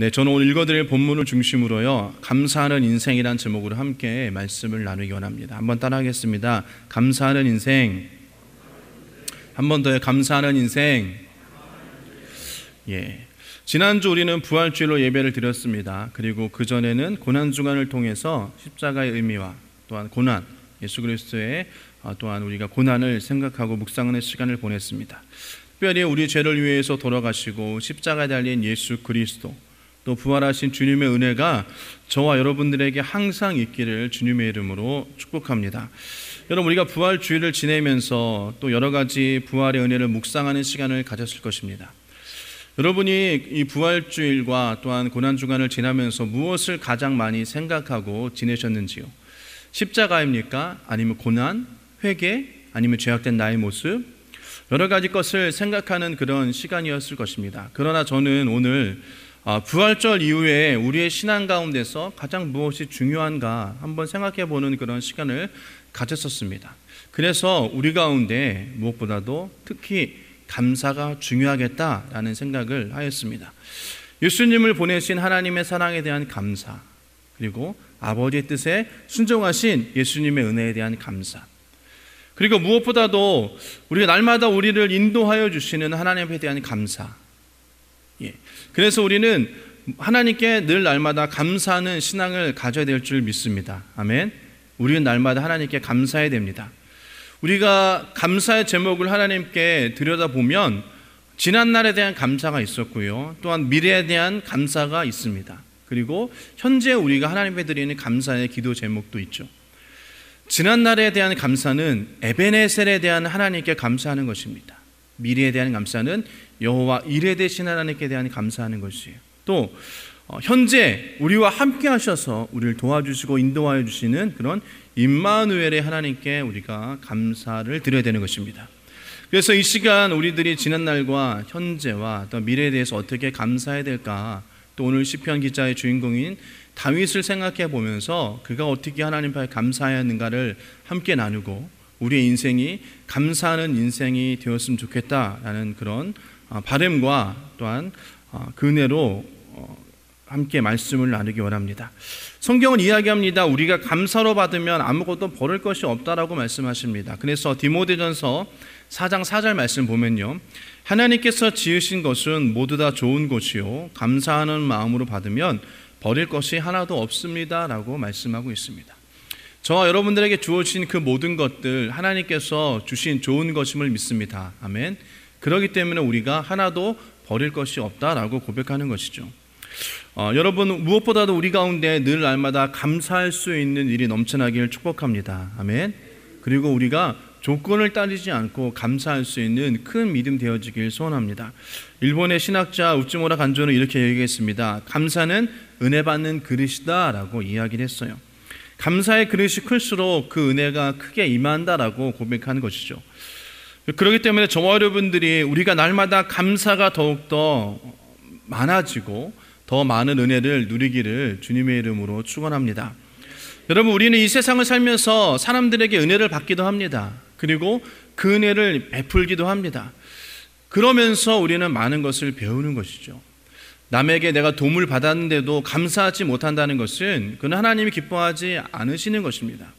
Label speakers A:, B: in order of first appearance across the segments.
A: 저는 오늘 읽어드릴 본문을 중심으로요, 감사하는 인생이란 제목으로 함께 말씀을 나누기 원합니다. 한번 따라하겠습니다. 감사하는 인생. 한 번 더요. 감사하는 인생. 지난주 우리는 부활주일로 예배를 드렸습니다. 그리고 그전에는 고난주간을 통해서 십자가의 의미와 또한 고난, 예수 그리스도의 또한 우리가 고난을 생각하고 묵상하는 시간을 보냈습니다. 특별히 우리 죄를 위해서 돌아가시고 십자가에 달린 예수 그리스도, 또 부활하신 주님의 은혜가 저와 여러분들에게 항상 있기를 주님의 이름으로 축복합니다. 여러분, 우리가 부활주일을 지내면서 또 여러 가지 부활의 은혜를 묵상하는 시간을 가졌을 것입니다. 여러분이 이 부활주일과 또한 고난주간을 지나면서 무엇을 가장 많이 생각하고 지내셨는지요? 십자가입니까? 아니면 고난, 회개, 아니면 죄악된 나의 모습? 여러 가지 것을 생각하는 그런 시간이었을 것입니다. 그러나 저는 오늘 부활절 이후에 우리의 신앙 가운데서 가장 무엇이 중요한가 한번 생각해 보는 그런 시간을 가졌었습니다. 그래서 우리 가운데 무엇보다도 특히 감사가 중요하겠다라는 생각을 하였습니다. 예수님을 보내신 하나님의 사랑에 대한 감사, 그리고 아버지의 뜻에 순종하신 예수님의 은혜에 대한 감사, 그리고 무엇보다도 우리가 날마다 우리를 인도하여 주시는 하나님에 대한 감사. 그래서 우리는 하나님께 늘 날마다 감사하는 신앙을 가져야 될 줄 믿습니다. 아멘. 우리는 날마다 하나님께 감사해야 됩니다. 우리가 감사의 제목을 하나님께 들여다보면 지난날에 대한 감사가 있었고요, 또한 미래에 대한 감사가 있습니다. 그리고 현재 우리가 하나님께 드리는 감사의 기도 제목도 있죠. 지난날에 대한 감사는 에베네셀에 대한 하나님께 감사하는 것입니다. 미래에 대한 감사는 여호와 이레 되신 하나님께 대한 감사하는 것이에요. 또 현재 우리와 함께 하셔서 우리를 도와주시고 인도하여 주시는 그런 임마누엘의 하나님께 우리가 감사를 드려야 되는 것입니다. 그래서 이 시간 우리들이 지난날과 현재와 또 미래에 대해서 어떻게 감사해야 될까, 또 오늘 시편 기자의 주인공인 다윗을 생각해 보면서 그가 어떻게 하나님 앞에 감사하였는가를 함께 나누고 우리의 인생이 감사하는 인생이 되었으면 좋겠다라는 그런 바람과 또한 그 은혜로 함께 말씀을 나누기 원합니다. 성경은 이야기합니다. 우리가 감사로 받으면 아무것도 버릴 것이 없다라고 말씀하십니다. 그래서 디모데전서 4장 4절 말씀 보면요, 하나님께서 지으신 것은 모두 다 좋은 것이요 감사하는 마음으로 받으면 버릴 것이 하나도 없습니다 라고 말씀하고 있습니다. 저와 여러분들에게 주어진 그 모든 것들 하나님께서 주신 좋은 것임을 믿습니다. 아멘. 그렇기 때문에 우리가 하나도 버릴 것이 없다라고 고백하는 것이죠. 여러분, 무엇보다도 우리 가운데 늘 날마다 감사할 수 있는 일이 넘쳐나기를 축복합니다. 아멘. 그리고 우리가 조건을 따지지 않고 감사할 수 있는 큰 믿음 되어지길 소원합니다. 일본의 신학자 우츠무라 간조는 이렇게 얘기했습니다. 감사는 은혜 받는 그릇이다 라고 이야기를 했어요. 감사의 그릇이 클수록 그 은혜가 크게 임한다라고 고백하는 것이죠. 그렇기 때문에 저와 여러분들이 우리가 날마다 감사가 더욱더 많아지고 더 많은 은혜를 누리기를 주님의 이름으로 축원합니다. 여러분, 우리는 이 세상을 살면서 사람들에게 은혜를 받기도 합니다. 그리고 그 은혜를 베풀기도 합니다. 그러면서 우리는 많은 것을 배우는 것이죠. 남에게 내가 도움을 받았는데도 감사하지 못한다는 것은 그는 하나님이 기뻐하지 않으시는 것입니다.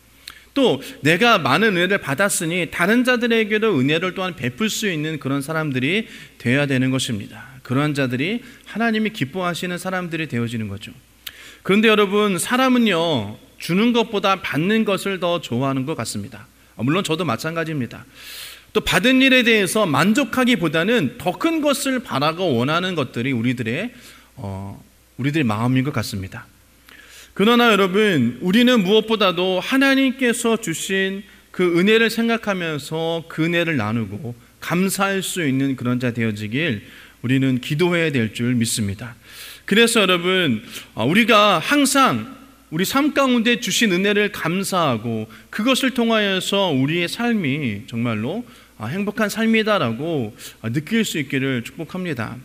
A: 또 내가 많은 은혜를 받았으니 다른 자들에게도 은혜를 또한 베풀 수 있는 그런 사람들이 되어야 되는 것입니다. 그러한 자들이 하나님이 기뻐하시는 사람들이 되어지는 거죠. 그런데 여러분, 사람은요, 주는 것보다 받는 것을 더 좋아하는 것 같습니다. 물론 저도 마찬가지입니다. 또 받은 일에 대해서 만족하기보다는 더 큰 것을 바라고 원하는 것들이 우리들의 마음인 것 같습니다. 그러나 여러분, 우리는 무엇보다도 하나님께서 주신 그 은혜를 생각하면서 그 은혜를 나누고 감사할 수 있는 그런 자 되어지길 우리는 기도해야 될 줄 믿습니다. 그래서 여러분, 우리가 항상 우리 삶 가운데 주신 은혜를 감사하고 그것을 통하여서 우리의 삶이 정말로 행복한 삶이다라고 느낄 수 있기를 축복합니다.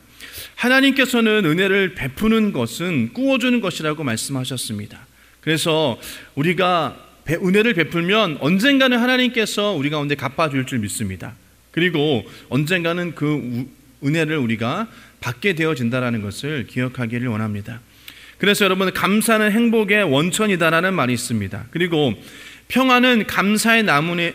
A: 하나님께서는 은혜를 베푸는 것은 꾸어주는 것이라고 말씀하셨습니다. 그래서 우리가 은혜를 베풀면 언젠가는 하나님께서 우리 가운데 갚아줄 줄 믿습니다. 그리고 언젠가는 그 은혜를 우리가 받게 되어진다는 것을 기억하기를 원합니다. 그래서 여러분, 감사는 행복의 원천이다라는 말이 있습니다. 그리고 평안은 감사의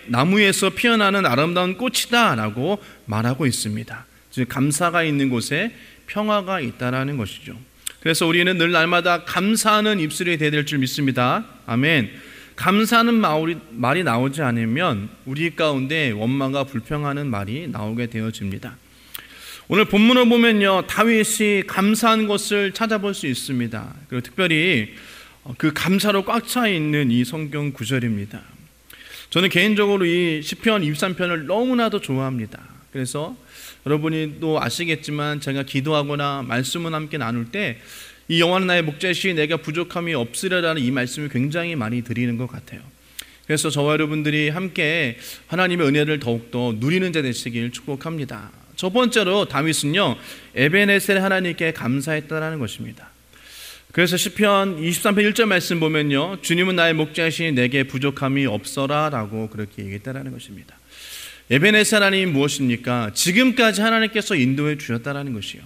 A: 나무에서 피어나는 아름다운 꽃이다라고 말하고 있습니다. 즉 말이 있는 곳에 평화가 있다라는 것이죠. 그래서 우리는 늘 날마다 감사하는 입술이 되어야 될 줄 믿습니다. 아멘. 감사하는 말이 나오지 않으면 우리 가운데 원망과 불평하는 말이 나오게 되어집니다. 오늘 본문을 보면요, 다윗이 감사한 것을 찾아볼 수 있습니다. 그리고 특별히 그 감사로 꽉 차 있는 이 성경 구절입니다. 저는 개인적으로 이 시편 23편을 너무나도 좋아합니다. 그래서 여러분이 또 아시겠지만 제가 기도하거나 말씀을 함께 나눌 때 이 여호와는 나의 목자시니 내가 부족함이 없으리라는 이 말씀을 굉장히 많이 드리는 것 같아요. 그래서 저와 여러분들이 함께 하나님의 은혜를 더욱더 누리는 자 되시길 축복합니다. 첫 번째로 다윗은요, 에베네셀 하나님께 감사했다라는 것입니다. 그래서 시편 23편 1절 말씀 보면요, 주님은 나의 목자시니 내게 부족함이 없어라 라고 그렇게 얘기했다라는 것입니다. 에베네셀 하나님이 무엇입니까? 지금까지 하나님께서 인도해 주셨다라는 것이요,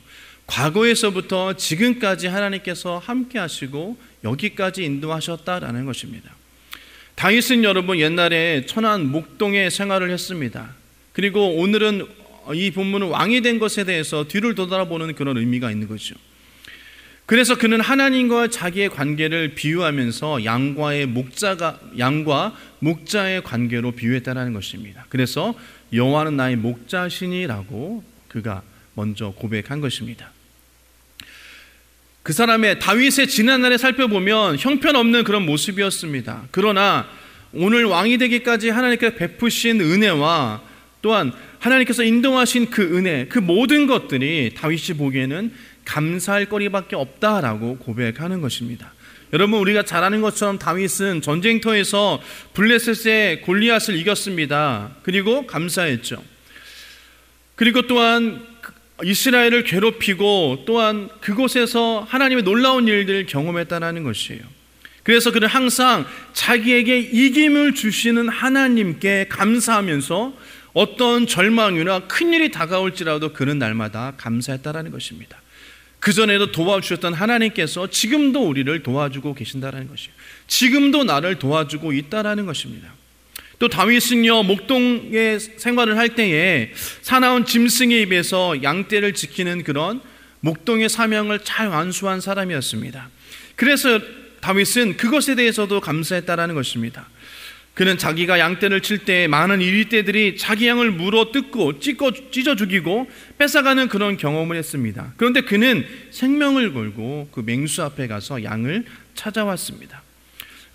A: 과거에서부터 지금까지 하나님께서 함께 하시고 여기까지 인도하셨다라는 것입니다. 다윗은 여러분 옛날에 천안 목동에 생활을 했습니다. 그리고 오늘은 이 본문은 왕이 된 것에 대해서 뒤를 돌아보는 그런 의미가 있는 거죠. 그래서 그는 하나님과 자기의 관계를 비유하면서 양과 목자의 관계로 비유했다는 것입니다. 그래서 여호와는 나의 목자시니라고 그가 먼저 고백한 것입니다. 그 사람의 다윗의 지난날에 살펴보면 형편없는 그런 모습이었습니다. 그러나 오늘 왕이 되기까지 하나님께서 베푸신 은혜와 또한 하나님께서 인도하신 그 은혜, 그 모든 것들이 다윗이 보기에는 감사할 거리밖에 없다라고 고백하는 것입니다. 여러분, 우리가 잘 아는 것처럼 다윗은 전쟁터에서 블레셋의 골리앗을 이겼습니다. 그리고 감사했죠. 그리고 또한 이스라엘을 괴롭히고 또한 그곳에서 하나님의 놀라운 일들을 경험했다는 것이에요. 그래서 그는 항상 자기에게 이김을 주시는 하나님께 감사하면서 어떤 절망이나 큰일이 다가올지라도 그는 날마다 감사했다는 것입니다. 그전에도 도와주셨던 하나님께서 지금도 우리를 도와주고 계신다는 것이에요. 지금도 나를 도와주고 있다는 것입니다. 또 다윗은요, 목동에 생활을 할 때에 사나운 짐승의 입에서 양떼를 지키는 그런 목동의 사명을 잘 완수한 사람이었습니다. 그래서 다윗은 그것에 대해서도 감사했다는 것입니다. 그는 자기가 양떼를 칠 때 많은 이리떼들이 자기 양을 물어 뜯고 찢어 죽이고 뺏어가는 그런 경험을 했습니다. 그런데 그는 생명을 걸고 그 맹수 앞에 가서 양을 찾아왔습니다.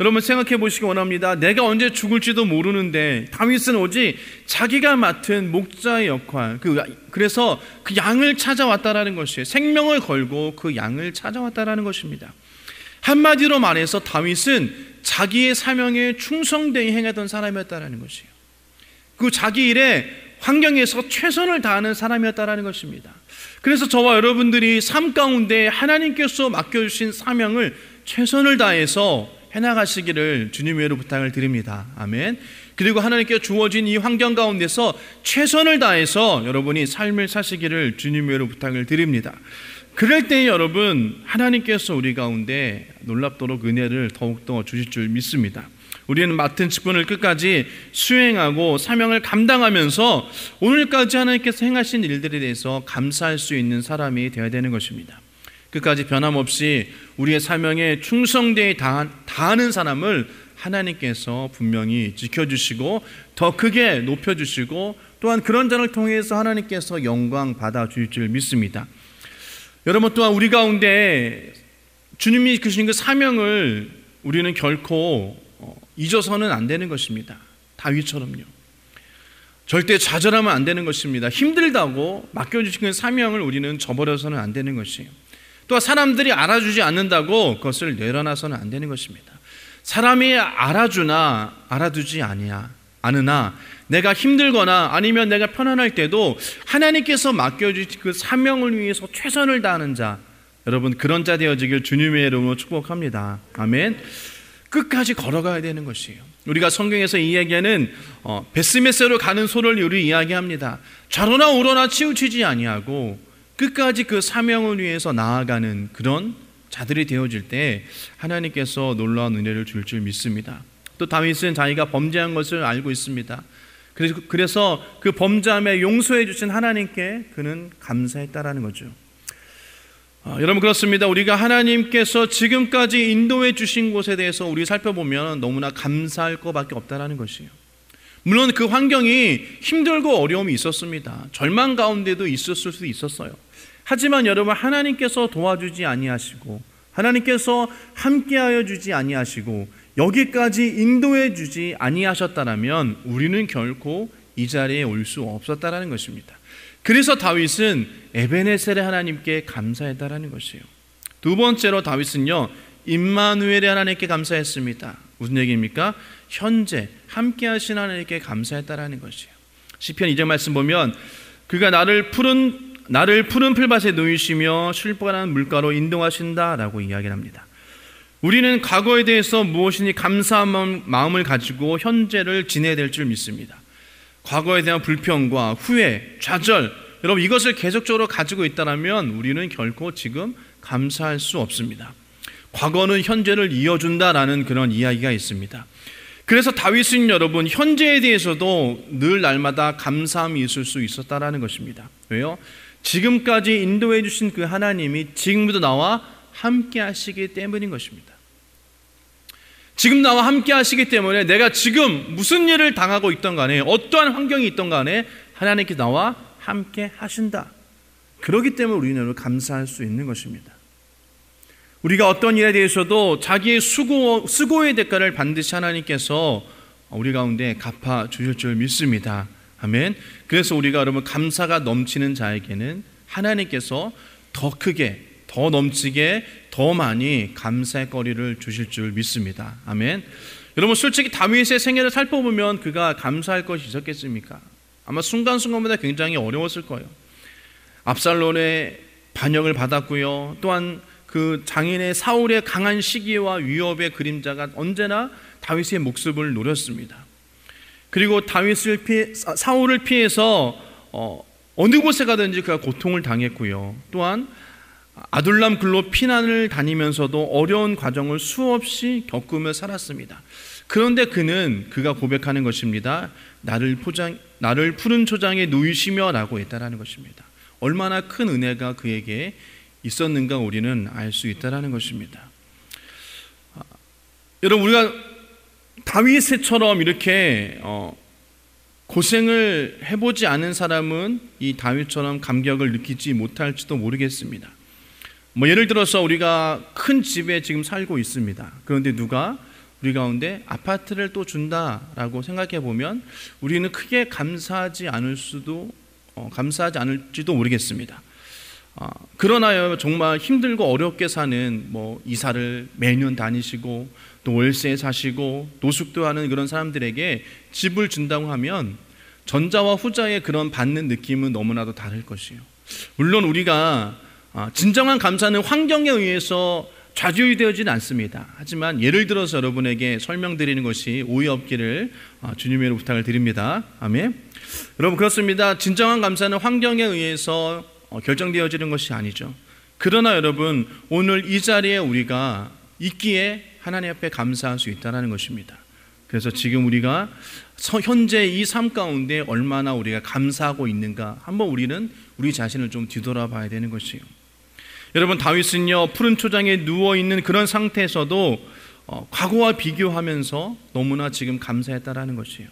A: 여러분, 생각해 보시기 원합니다. 내가 언제 죽을지도 모르는데 다윗은 오직 자기가 맡은 목자의 역할, 그래서 그 양을 찾아왔다라는 것이에요. 생명을 걸고 그 양을 찾아왔다라는 것입니다. 한마디로 말해서 다윗은 자기의 사명에 충성되게 행하던 사람이었다라는 것이에요. 그 자기 일에 환경에서 최선을 다하는 사람이었다라는 것입니다. 그래서 저와 여러분들이 삶 가운데 하나님께서 맡겨주신 사명을 최선을 다해서 해나가시기를 주님의 이름으로 부탁을 드립니다. 아멘. 그리고 하나님께 주어진 이 환경 가운데서 최선을 다해서 여러분이 삶을 사시기를 주님의 이름으로 부탁을 드립니다. 그럴 때 여러분, 하나님께서 우리 가운데 놀랍도록 은혜를 더욱더 주실 줄 믿습니다. 우리는 맡은 직분을 끝까지 수행하고 사명을 감당하면서 오늘까지 하나님께서 행하신 일들에 대해서 감사할 수 있는 사람이 되어야 되는 것입니다. 끝까지 변함없이 우리의 사명에 충성되게 다하는 사람을 하나님께서 분명히 지켜주시고 더 크게 높여주시고 또한 그런 자를 통해서 하나님께서 영광 받아주실 줄 믿습니다. 여러분, 또한 우리 가운데 주님이 주신 그 사명을 우리는 결코 잊어서는 안 되는 것입니다. 다윗처럼요. 절대 좌절하면 안 되는 것입니다. 힘들다고 맡겨주신 그 사명을 우리는 저버려서는 안 되는 것이에요. 또 사람들이 알아주지 않는다고 그것을 내려놔서는 안 되는 것입니다. 사람이 알아주나 알아두지 않으나 내가 힘들거나 아니면 내가 편안할 때도 하나님께서 맡겨주신 그 사명을 위해서 최선을 다하는 자, 여러분 그런 자 되어지길 주님의 이름으로 축복합니다. 아멘. 끝까지 걸어가야 되는 것이에요. 우리가 성경에서 이야기하는 베스메세로 가는 소를 우리 이야기합니다. 좌로나 우로나 치우치지 아니하고 끝까지 그 사명을 위해서 나아가는 그런 자들이 되어질 때 하나님께서 놀라운 은혜를 줄 줄 믿습니다. 또 다윗은 자기가 범죄한 것을 알고 있습니다. 그래서 그 범죄함에 용서해 주신 하나님께 그는 감사했다라는 거죠. 여러분, 그렇습니다. 우리가 하나님께서 지금까지 인도해 주신 곳에 대해서 우리 살펴보면 너무나 감사할 것밖에 없다라는 것이에요. 물론 그 환경이 힘들고 어려움이 있었습니다. 절망 가운데도 있었을 수도 있었어요. 하지만 여러분, 하나님께서 도와주지 아니하시고 하나님께서 함께하여 주지 아니하시고 여기까지 인도해 주지 아니하셨다라면 우리는 결코 이 자리에 올 수 없었다라는 것입니다. 그래서 다윗은 에베네셀의 하나님께 감사했다라는 것이에요. 두 번째로 다윗은요, 임마누엘의 하나님께 감사했습니다. 무슨 얘기입니까? 현재 함께 하신 하나님께 감사했다라는 것이에요. 시편 2장 말씀 보면 그가 나를 푸른 풀밭에 놓이시며 쉴만한 물가로 인도하신다라고 이야기를 합니다. 우리는 과거에 대해서 무엇이니 감사한 마음을 가지고 현재를 지내야 될 줄 믿습니다. 과거에 대한 불평과 후회, 좌절, 여러분 이것을 계속적으로 가지고 있다면 우리는 결코 지금 감사할 수 없습니다. 과거는 현재를 이어준다라는 그런 이야기가 있습니다. 그래서 다윗은 여러분 현재에 대해서도 늘 날마다 감사함이 있을 수 있었다라는 것입니다. 왜요? 지금까지 인도해 주신 그 하나님이 지금부터 나와 함께 하시기 때문인 것입니다. 지금 나와 함께 하시기 때문에 내가 지금 무슨 일을 당하고 있던 간에 어떠한 환경이 있던 간에 하나님께 나와 함께 하신다. 그렇기 때문에 우리는 감사할 수 있는 것입니다. 우리가 어떤 일에 대해서도 자기의 수고의 대가를 반드시 하나님께서 우리 가운데 갚아 주실 줄 믿습니다. 아멘. 그래서 우리가 여러분 감사가 넘치는 자에게는 하나님께서 더 크게, 더 넘치게, 더 많이 감사의 거리를 주실 줄 믿습니다. 아멘. 여러분 솔직히 다윗의 생애를 살펴보면 그가 감사할 것이 있었겠습니까? 아마 순간순간마다 굉장히 어려웠을 거예요. 압살롬의 반역을 받았고요. 또한 그 장인의 사울의 강한 시기와 위협의 그림자가 언제나 다윗의 목숨을 노렸습니다. 그리고 사울을 피해서 어느 곳에 가든지 그가 고통을 당했고요. 또한 아둘람 글로 피난을 다니면서도 어려운 과정을 수없이 겪으며 살았습니다. 그런데 그가 고백하는 것입니다. 나를 푸른 초장에 누이시며 라고 했다라는 것입니다. 얼마나 큰 은혜가 그에게 있었는가 우리는 알 수 있다라는 것입니다. 여러분 우리가 다윗처럼 이렇게 고생을 해보지 않은 사람은 이 다윗처럼 감격을 느끼지 못할지도 모르겠습니다. 예를 들어서 우리가 큰 집에 지금 살고 있습니다. 그런데 누가 우리 가운데 아파트를 또 준다라고 생각해 보면 우리는 크게 감사하지 않을지도 모르겠습니다. 그러나요 정말 힘들고 어렵게 사는 이사를 매년 다니시고 또 월세 사시고 노숙도 하는 그런 사람들에게 집을 준다고 하면 전자와 후자의 그런 받는 느낌은 너무나도 다를 것이에요. 물론 우리가 진정한 감사는 환경에 의해서 좌지우지되어지는 않습니다. 하지만 예를 들어서 여러분에게 설명드리는 것이 오해 없기를 주님의 부탁을 드립니다. 아멘. 여러분 그렇습니다. 진정한 감사는 환경에 의해서 결정되어지는 것이 아니죠. 그러나 여러분 오늘 이 자리에 우리가 있기에 하나님 앞에 감사할 수 있다는 것입니다. 그래서 지금 우리가 현재 이 삶 가운데 얼마나 우리가 감사하고 있는가 한번 우리는 우리 자신을 좀 뒤돌아봐야 되는 것이에요. 여러분 다윗은요 푸른 초장에 누워있는 그런 상태에서도 과거와 비교하면서 너무나 지금 감사했다라는 것이에요.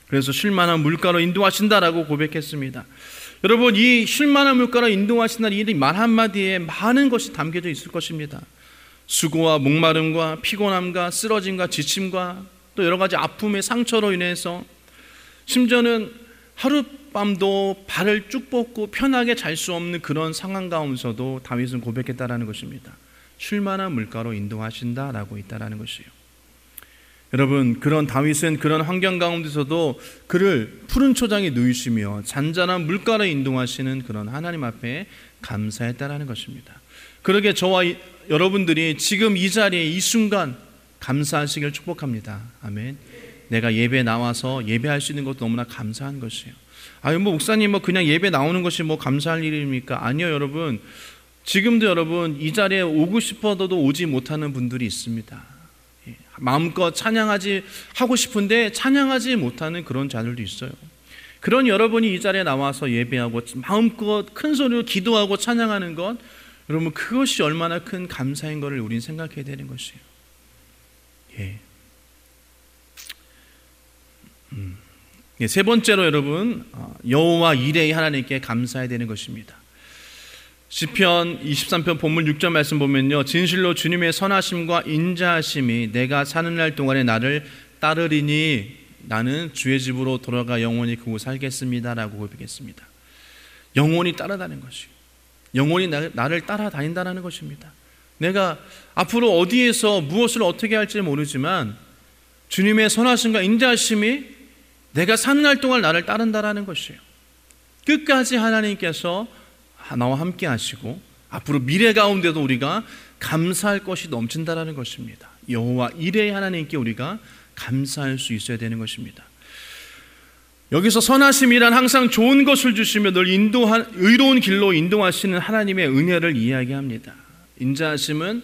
A: 그래서 쉴만한 물가로 인도하신다라고 고백했습니다. 여러분 이 쉴만한 물가로 인도하신다는 이 말 한마디에 많은 것이 담겨져 있을 것입니다. 수고와 목마름과 피곤함과 쓰러짐과 지침과 또 여러 가지 아픔의 상처로 인해서 심지어는 하룻밤도 발을 쭉 뻗고 편하게 잘 수 없는 그런 상황 가운데서도 다윗은 고백했다라는 것입니다. 쉴만한 물가로 인도하신다라고 있다라는 것이에요. 여러분 그런 다윗은 그런 환경 가운데서도 그를 푸른 초장에 누이시며 잔잔한 물가로 인도하시는 그런 하나님 앞에 감사했다라는 것입니다. 그러게 저와 여러분들이 지금 이 자리에 이 순간 감사하시길 축복합니다. 아멘. 내가 예배 나와서 예배할 수 있는 것도 너무나 감사한 것이에요. 목사님 그냥 예배 나오는 것이 감사할 일입니까? 아니요, 여러분. 지금도 여러분 이 자리에 오고 싶어도 오지 못하는 분들이 있습니다. 마음껏 하고 싶은데 찬양하지 못하는 그런 자들도 있어요. 그런 여러분이 이 자리에 나와서 예배하고 마음껏 큰 소리로 기도하고 찬양하는 것, 여러분 그것이 얼마나 큰 감사인 것을 우리는 생각해야 되는 것이에요. 세 번째로 여러분, 여호와 이레의 하나님께 감사해야 되는 것입니다. 시편 23편 본문 6절 말씀 보면요, 진실로 주님의 선하심과 인자하심이 내가 사는 날 동안에 나를 따르리니 나는 주의 집으로 돌아가 영원히 그곳 살겠습니다 라고 고백했습니다. 영원히 따라다니는 것이요, 영원히 나를 따라다닌다는 것입니다. 내가 앞으로 어디에서 무엇을 어떻게 할지 모르지만 주님의 선하심과 인자하심이 내가 사는 날 동안 나를 따른다는 것이에요. 끝까지 하나님께서 나와 함께 하시고 앞으로 미래 가운데도 우리가 감사할 것이 넘친다는 것입니다. 여호와 이레의 하나님께 우리가 감사할 수 있어야 되는 것입니다. 여기서 선하심이란 항상 좋은 것을 주시며 늘 의로운 길로 인도하시는 하나님의 은혜를 이야기합니다. 인자하심은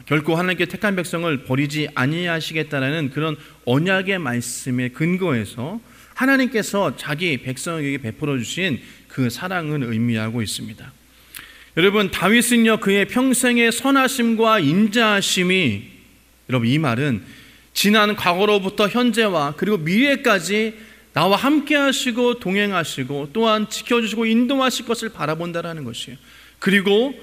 A: 결코 하나님께 택한 백성을 버리지 아니하시겠다라는 그런 언약의 말씀에 근거해서 하나님께서 자기 백성에게 베풀어 주신 그 사랑을 의미하고 있습니다. 여러분, 다윗은요 그의 평생의 선하심과 인자하심이, 여러분 이 말은 지난 과거로부터 현재와 그리고 미래까지 나와 함께 하시고 동행하시고 또한 지켜주시고 인도하실 것을 바라본다라는 것이에요. 그리고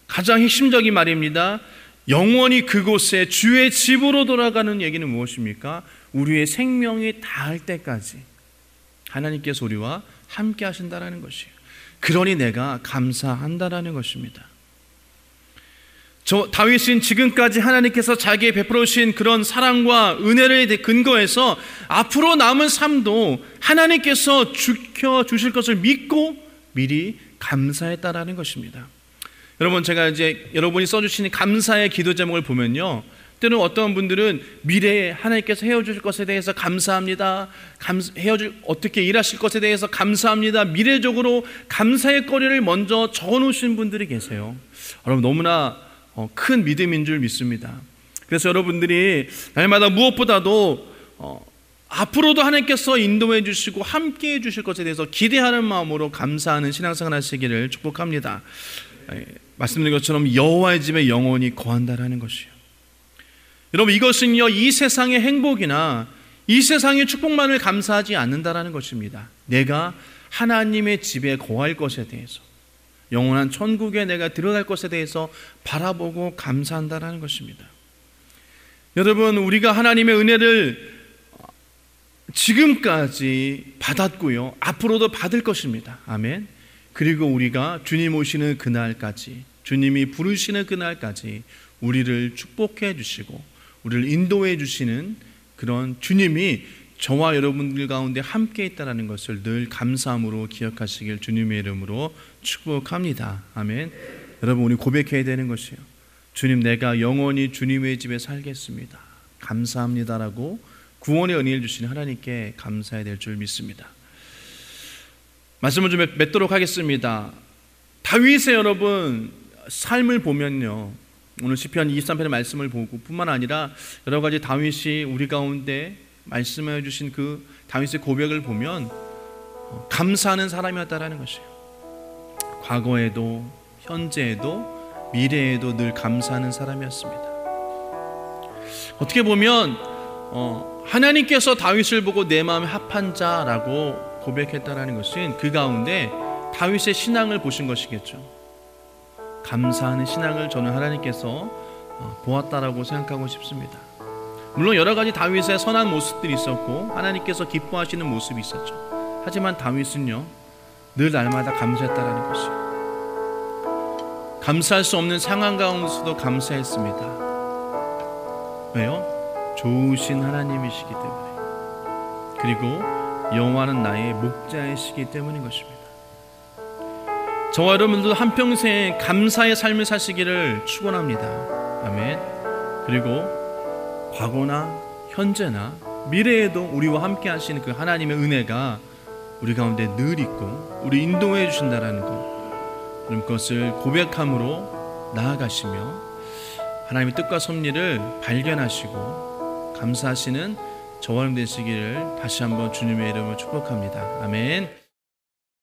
A: 가장 핵심적인 말입니다. 영원히 그곳에 주의 집으로 돌아가는 얘기는 무엇입니까? 우리의 생명이 다할 때까지 하나님께서 우리와 함께 하신다라는 것이에요. 그러니 내가 감사한다라는 것입니다. 다윗은 지금까지 하나님께서 자기에 베풀어 주신 그런 사랑과 은혜를 근거해서 앞으로 남은 삶도 하나님께서 지켜주실 것을 믿고 미리 감사했다라는 것입니다. 여러분, 제가 이제 여러분이 써주신 감사의 기도 제목을 보면요, 때는 어떤 분들은 미래에 하나님께서 헤어질 것에 대해서 감사합니다. 어떻게 일하실 것에 대해서 감사합니다. 미래적으로 감사의 거리를 먼저 적어놓으신 분들이 계세요. 여러분, 너무나 큰 믿음인 줄 믿습니다. 그래서 여러분들이 날마다 무엇보다도 앞으로도 하나님께서 인도해 주시고 함께해 주실 것에 대해서 기대하는 마음으로 감사하는 신앙생활 하시기를 축복합니다. 말씀드린 것처럼 여호와의 집에 영원히 거한다라는 것이요, 여러분 이것은요 이 세상의 행복이나 이 세상의 축복만을 감사하지 않는다라는 것입니다. 내가 하나님의 집에 거할 것에 대해서, 영원한 천국에 내가 들어갈 것에 대해서 바라보고 감사한다라는 것입니다. 여러분, 우리가 하나님의 은혜를 지금까지 받았고요, 앞으로도 받을 것입니다. 아멘. 그리고 우리가 주님 오시는 그날까지, 주님이 부르시는 그날까지 우리를 축복해 주시고 우리를 인도해 주시는 그런 주님이 저와 여러분들 가운데 함께 있다는 것을 늘 감사함으로 기억하시길 주님의 이름으로 축복합니다. 아멘. 여러분, 우리 고백해야 되는 것이에요. 주님, 내가 영원히 주님의 집에 살겠습니다. 감사합니다라고 구원의 은혜를 주시는 하나님께 감사해야 될 줄 믿습니다. 말씀을 좀 맺도록 하겠습니다. 다윗의 여러분 삶을 보면요, 오늘 시편 23편의 말씀을 보고 뿐만 아니라 여러 가지 다윗이 우리 가운데 말씀해 주신 그 다윗의 고백을 보면 감사하는 사람이었다라는 것이에요. 과거에도 현재에도 미래에도 늘 감사하는 사람이었습니다. 어떻게 보면 하나님께서 다윗을 보고 내 마음에 합한 자라고 고백했다라는 것은 그 가운데 다윗의 신앙을 보신 것이겠죠. 감사하는 신앙을 저는 하나님께서 보았다라고 생각하고 싶습니다. 물론 여러 가지 다윗의 선한 모습들이 있었고 하나님께서 기뻐하시는 모습이 있었죠. 하지만 다윗은요 늘 날마다 감사했다라는 것이에요. 감사할 수 없는 상황 가운데서도 감사했습니다. 왜요? 좋으신 하나님이시기 때문에, 그리고 여호와는 나의 목자이시기 때문인 것입니다. 저와 여러분들도 한평생 감사의 삶을 사시기를 축원합니다. 아멘. 그리고 과거나 현재나 미래에도 우리와 함께 하시는 그 하나님의 은혜가 우리 가운데 늘 있고 우리 인도해 주신다라는 것, 그것을 고백함으로 나아가시며 하나님의 뜻과 섭리를 발견하시고 감사하시는 저와 여러분 되시기를 다시 한번 주님의 이름으로 축복합니다. 아멘.